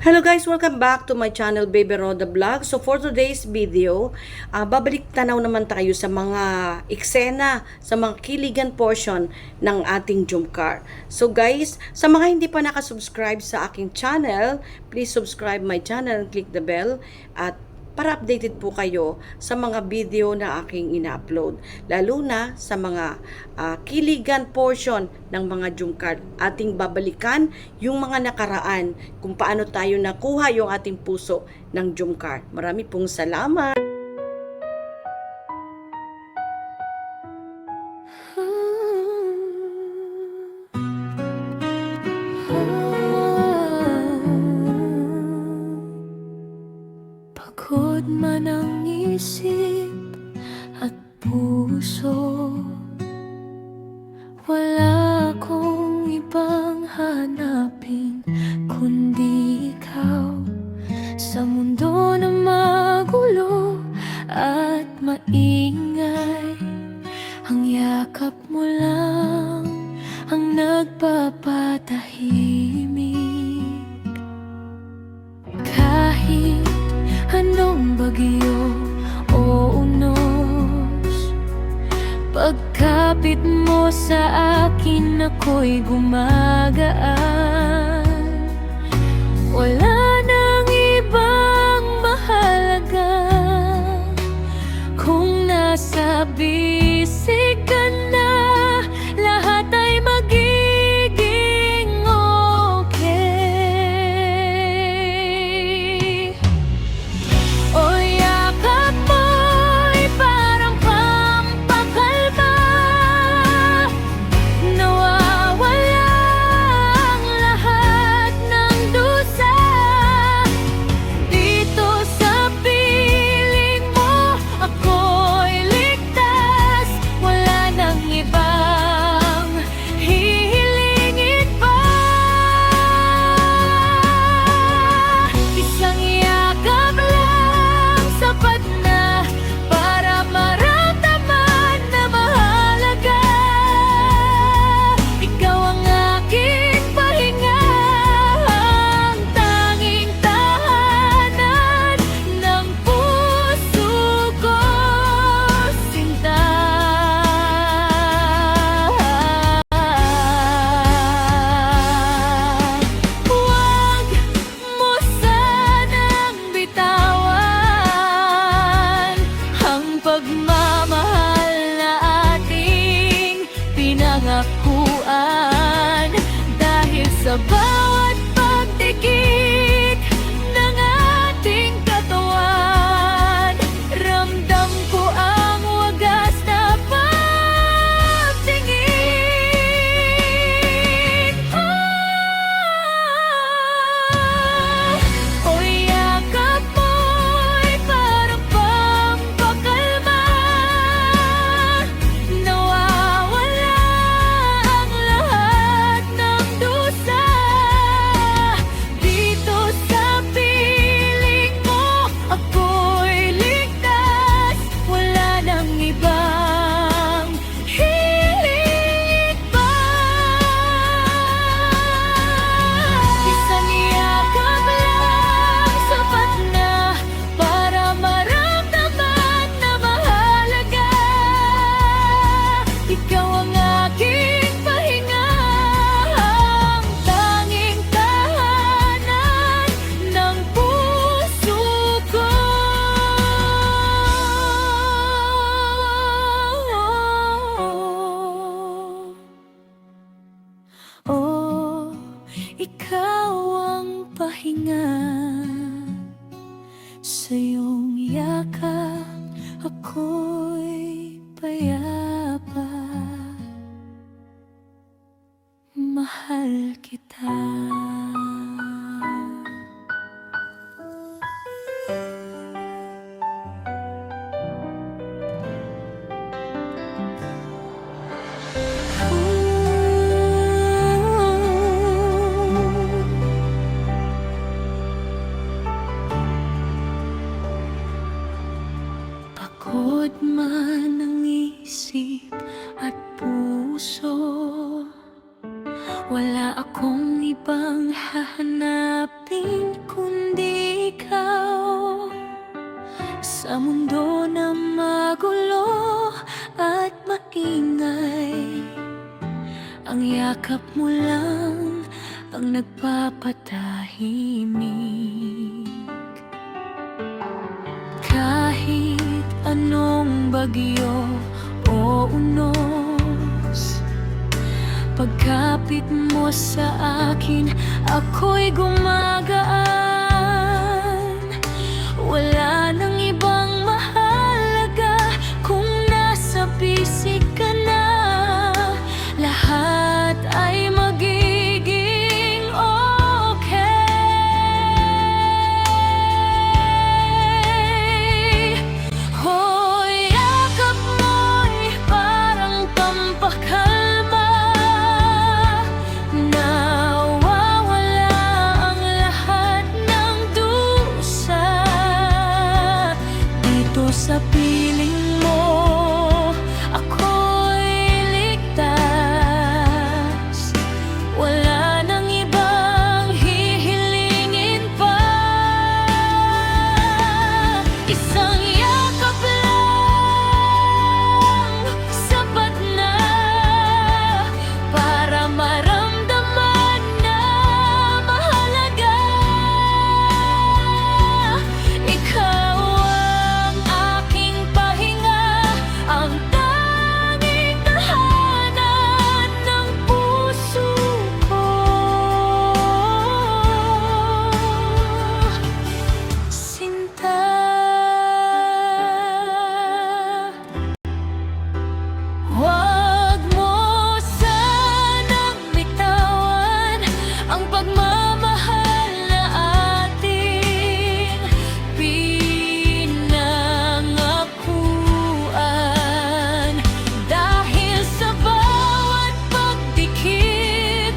Hello guys, welcome back to my channel Baby Roda Vlog. So for today's video, babalik tanaw naman tayo sa mga eksena, sa mga kiligan portion ng ating Jumcar. So guys, sa mga hindi pa nakasubscribe sa aking channel, please subscribe my channel and click the bell at para updated po kayo sa mga video na aking ina-upload. Lalo na sa mga kiligan portion ng mga Jumcar. Ating babalikan yung mga nakaraan kung paano tayo nakuha yung ating puso ng Jumcar. Marami pong salamat! Pagod man ang isip at puso, wala akong ibang hanapin kundi ikaw. Sa mundo na magulo at maingay, ang yakap mo lang ang nagpapatahimik. Kahit anong bagyo o unos, pagkapit mo sa akin ako'y gumagaan. Wala nang ibang mahalaga kung nasa bisig ka na, lahat ay magiging okay. O yakap mo'y parang pampakalma, nawawala ang lahat ng dusa. Dito sa piling mo ako'y ligtas, wala nang ibang hihilingin pa. Isang yakap lang sapat na para maramdaman na mahalaga. Ikaw ang aking pahinga, ang tanging tahanan ng puso ko, sinta. Huwag mo sanang bitawan ang pagmamahal na ating pinangakuan, dahil sa bawat pagtikik ng ating katawan, ramdam ko ang wagas na pagtingin. O yakap mo'y parang pampakalma, nawawala ang lahat ng dusa. Dito sa piling mo ako'y ligtas, wala nang ibang hiling pa. Isang yakap lang sapat na para maramdaman na mahalaga. Ikaw ang aking pahinga, ang tanging tahanan ng puso ko. Oh, ikaw ang pahinga, sa iyong yakap ako'y payapa. Mahal kita. Pagod man ang isip at puso, wala akong hahanapin kundi ikaw? Sa mundo na magulo at maingay, ang yakap mo lang ang nagpapatahimik. Kahit anong bagyo o unos, pagkapit mo sa akin, ako'y gumagaan. Wala nang ibang mahalaga kung nasa bisig ka na. Lahat ay magiging okay. Hoy, yakap mo'y parang pampakalma. Nawawala ang lahat ng dusa. Dito sa piling mo, ako'y ligtas. Wala nang ibang hihilingin pa. Isang yakap lang sapat na para maramdaman na mahalaga. Ikaw ang aking pahinga, ang tanging tahanan ng puso ko. Sinta, huwag mo sanang bitawan ang pagmamahal na ating pinangakuan. Dahil sa bawat pagdikit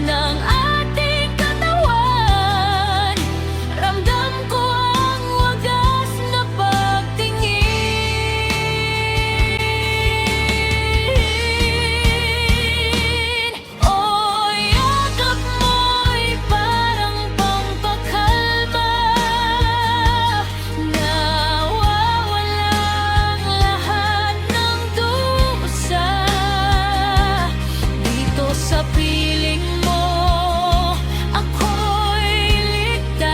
ng ating katawan, ramdam ko ang wagas na pagtingin. O yakap mo'y parang pampakalma. Nawawala ang lahat ng dusa. Dito sa piling mo, ako'y ligtas.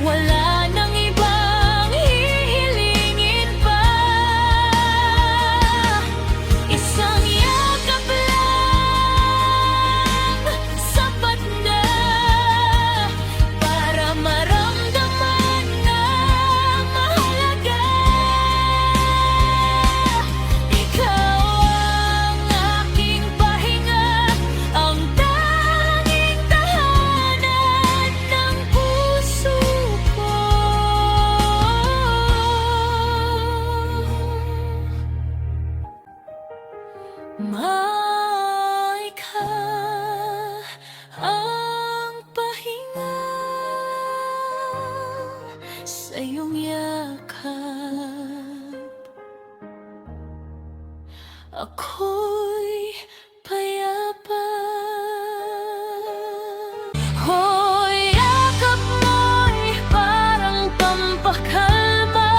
Wala nang ibang hihilingin pa. Isang yakap lang sapat na para maramdaman na mahalaga. Ikaw ang aking pahinga, ang tanging tahanan ng puso ko. May ka ang pahinga sa iyong yakap. Ako'y payapa. Hoy, yakap mo'y parang pampakalma.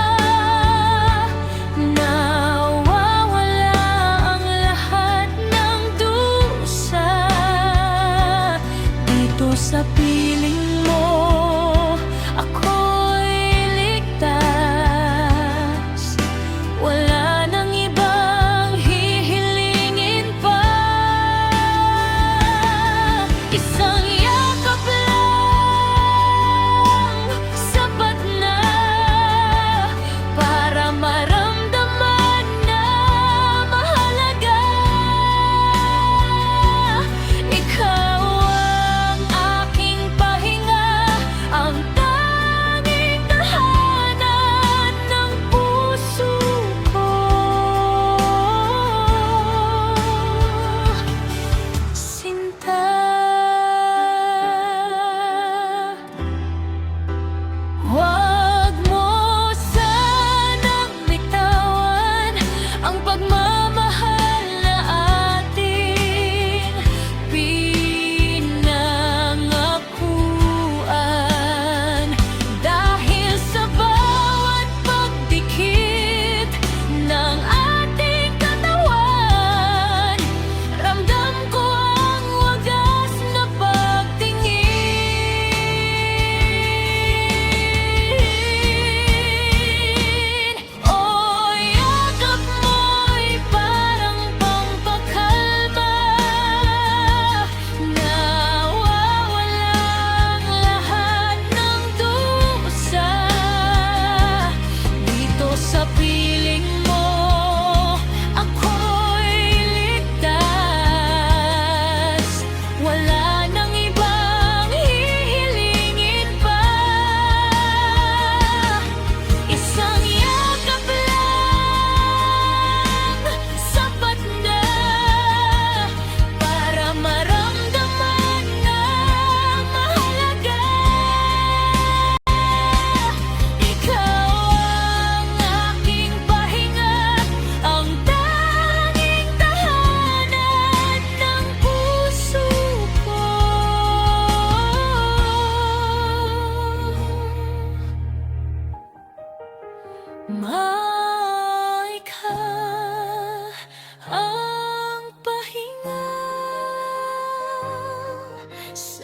Nawawala ang lahat ng dusa. Dito sa piling mo, ako'y ligtas. Wala nang ibang hihilingin pa. Isang yakap lang sapat na para maramdaman na mahalaga. Ikaw ang aking pahinga, ang tanging tahanan ng puso ko. Sinta,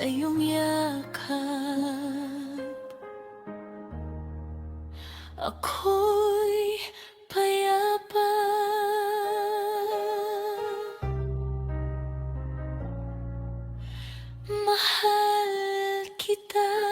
sa iyong yakap. Ako'y payapa. Mahal kita.